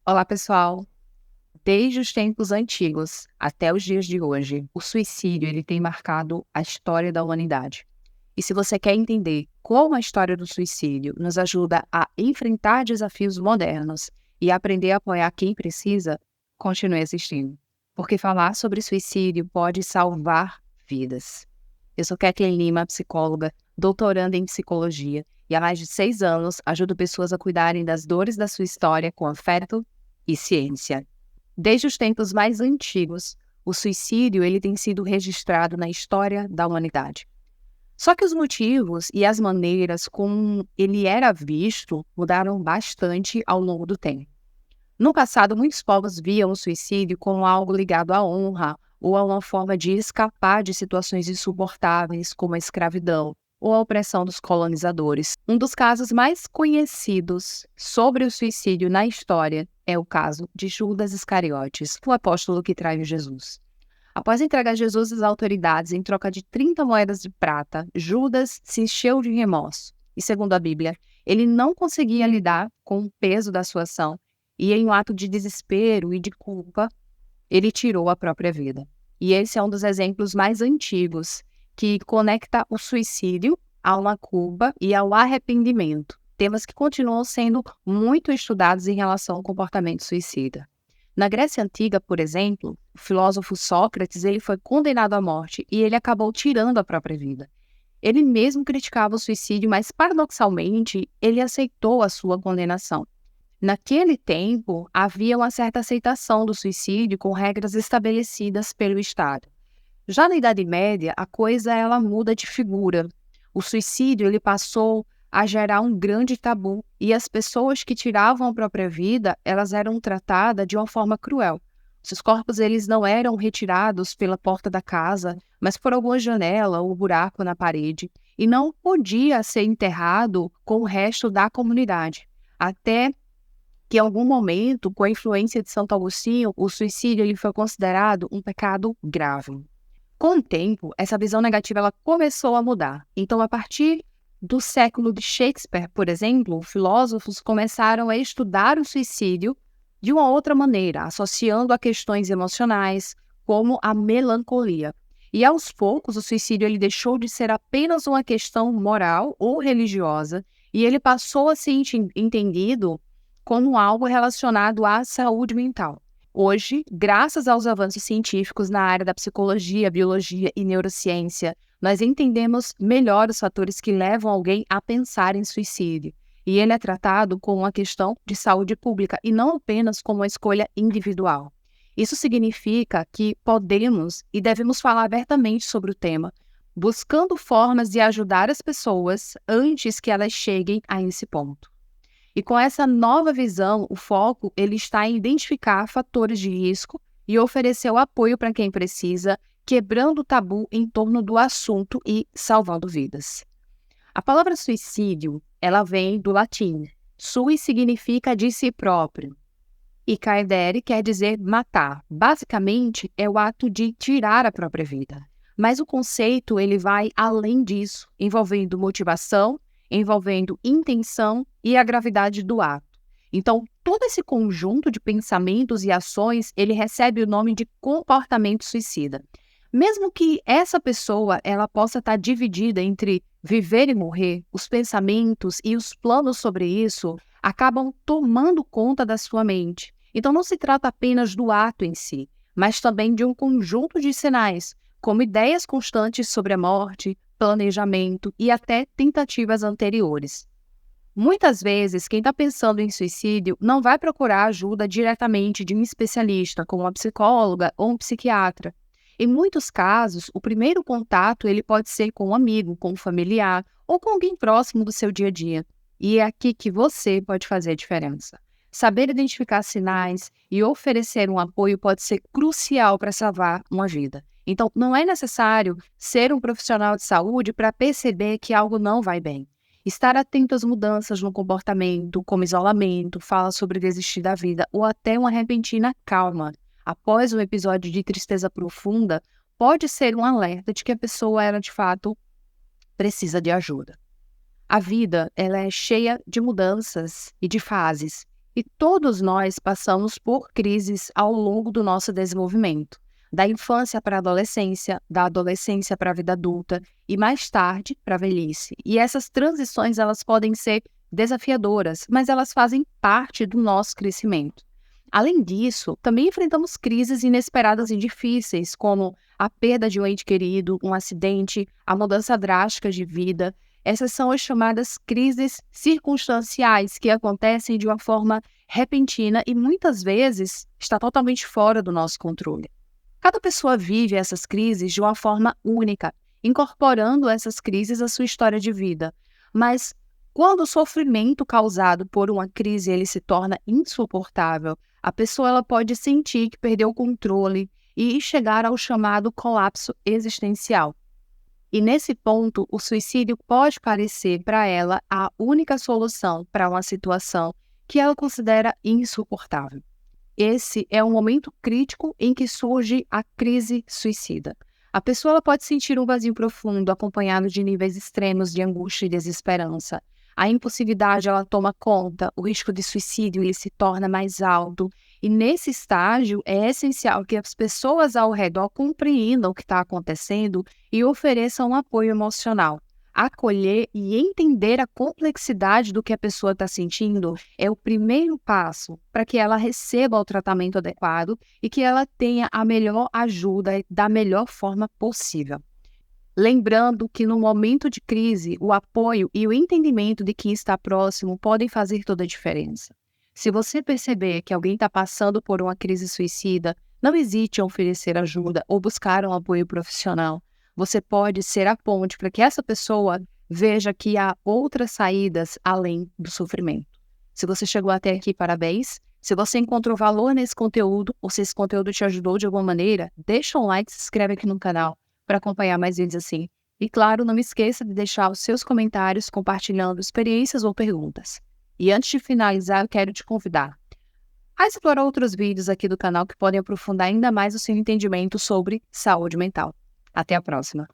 Olá, pessoal. Desde os tempos antigos até os dias de hoje, o suicídio ele tem marcado a história da humanidade. E se você quer entender como a história do suicídio nos ajuda a enfrentar desafios modernos e aprender a apoiar quem precisa, continue assistindo. Porque falar sobre suicídio pode salvar vidas. Eu sou Kathleen Lima, psicóloga, doutoranda em psicologia, e há mais de 6 anos ajudo pessoas a cuidarem das dores da sua história com afeto e ciência. Desde os tempos mais antigos, o suicídio ele tem sido registrado na história da humanidade. Só que os motivos e as maneiras como ele era visto mudaram bastante ao longo do tempo. No passado, muitos povos viam o suicídio como algo ligado à honra ou a uma forma de escapar de situações insuportáveis, como a escravidão ou a opressão dos colonizadores. Um dos casos mais conhecidos sobre o suicídio na história é o caso de Judas Iscariotes, o apóstolo que traiu Jesus. Após entregar Jesus às autoridades em troca de 30 moedas de prata, Judas se encheu de remorso. E, segundo a Bíblia, ele não conseguia lidar com o peso da sua ação e, em um ato de desespero e de culpa, ele tirou a própria vida. E esse é um dos exemplos mais antigos que conecta o suicídio a uma culpa e ao arrependimento, temas que continuam sendo muito estudados em relação ao comportamento suicida. Na Grécia Antiga, por exemplo, o filósofo Sócrates ele foi condenado à morte e ele acabou tirando a própria vida. Ele mesmo criticava o suicídio, mas paradoxalmente ele aceitou a sua condenação. Naquele tempo, havia uma certa aceitação do suicídio com regras estabelecidas pelo Estado. Já na Idade Média, a coisa ela muda de figura. O suicídio ele passou a gerar um grande tabu e as pessoas que tiravam a própria vida, elas eram tratadas de uma forma cruel. Seus corpos eles não eram retirados pela porta da casa, mas por alguma janela ou buraco na parede, e não podia ser enterrado com o resto da comunidade. Até que em algum momento, com a influência de Santo Agostinho, o suicídio ele foi considerado um pecado grave. Com o tempo, essa visão negativa ela começou a mudar. Então, a partir do século de Shakespeare, por exemplo, filósofos começaram a estudar o suicídio de uma outra maneira, associando a questões emocionais, como a melancolia. E aos poucos, o suicídio ele deixou de ser apenas uma questão moral ou religiosa e ele passou a ser entendido como algo relacionado à saúde mental. Hoje, graças aos avanços científicos na área da psicologia, biologia e neurociência, nós entendemos melhor os fatores que levam alguém a pensar em suicídio. E ele é tratado como uma questão de saúde pública e não apenas como uma escolha individual. Isso significa que podemos e devemos falar abertamente sobre o tema, buscando formas de ajudar as pessoas antes que elas cheguem a esse ponto. E com essa nova visão, o foco ele está em identificar fatores de risco e oferecer o apoio para quem precisa, quebrando o tabu em torno do assunto e salvando vidas. A palavra suicídio, ela vem do latim. Sui significa de si próprio e caedere quer dizer matar. Basicamente, é o ato de tirar a própria vida. Mas o conceito ele vai além disso, envolvendo motivação, envolvendo intenção e a gravidade do ato. Então, todo esse conjunto de pensamentos e ações, ele recebe o nome de comportamento suicida. Mesmo que essa pessoa ela possa estar dividida entre viver e morrer, os pensamentos e os planos sobre isso acabam tomando conta da sua mente. Então, não se trata apenas do ato em si, mas também de um conjunto de sinais, como ideias constantes sobre a morte, planejamento e até tentativas anteriores. Muitas vezes, quem está pensando em suicídio não vai procurar ajuda diretamente de um especialista, como uma psicóloga ou um psiquiatra. Em muitos casos, o primeiro contato ele pode ser com um amigo, com um familiar ou com alguém próximo do seu dia a dia. E é aqui que você pode fazer a diferença. Saber identificar sinais e oferecer um apoio pode ser crucial para salvar uma vida. Então, não é necessário ser um profissional de saúde para perceber que algo não vai bem. Estar atento às mudanças no comportamento, como isolamento, fala sobre desistir da vida ou até uma repentina calma após um episódio de tristeza profunda, pode ser um alerta de que a pessoa ela de fato precisa de ajuda. A vida ela é cheia de mudanças e de fases. E todos nós passamos por crises ao longo do nosso desenvolvimento, da infância para a adolescência, da adolescência para a vida adulta e mais tarde para a velhice. E essas transições elas podem ser desafiadoras, mas elas fazem parte do nosso crescimento. Além disso, também enfrentamos crises inesperadas e difíceis, como a perda de um ente querido, um acidente, a mudança drástica de vida. Essas são as chamadas crises circunstanciais, que acontecem de uma forma repentina e muitas vezes está totalmente fora do nosso controle. Cada pessoa vive essas crises de uma forma única, incorporando essas crises à sua história de vida. Mas quando o sofrimento causado por uma crise ele se torna insuportável, a pessoa ela pode sentir que perdeu o controle e chegar ao chamado colapso existencial. E nesse ponto, o suicídio pode parecer para ela a única solução para uma situação que ela considera insuportável. Esse é um momento crítico em que surge a crise suicida. A pessoa ela pode sentir um vazio profundo, acompanhado de níveis extremos de angústia e desesperança. A impulsividade ela toma conta, o risco de suicídio ele se torna mais alto. E nesse estágio é essencial que as pessoas ao redor compreendam o que está acontecendo e ofereçam um apoio emocional. Acolher e entender a complexidade do que a pessoa está sentindo é o primeiro passo para que ela receba o tratamento adequado e que ela tenha a melhor ajuda da melhor forma possível. Lembrando que no momento de crise, o apoio e o entendimento de quem está próximo podem fazer toda a diferença. Se você perceber que alguém está passando por uma crise suicida, não hesite em oferecer ajuda ou buscar um apoio profissional. Você pode ser a ponte para que essa pessoa veja que há outras saídas além do sofrimento. Se você chegou até aqui, parabéns. Se você encontrou valor nesse conteúdo, ou se esse conteúdo te ajudou de alguma maneira, deixa um like e se inscreve aqui no canal para acompanhar mais vídeos assim. E claro, não me esqueça de deixar os seus comentários compartilhando experiências ou perguntas. E antes de finalizar, eu quero te convidar a explorar outros vídeos aqui do canal que podem aprofundar ainda mais o seu entendimento sobre saúde mental. Até a próxima!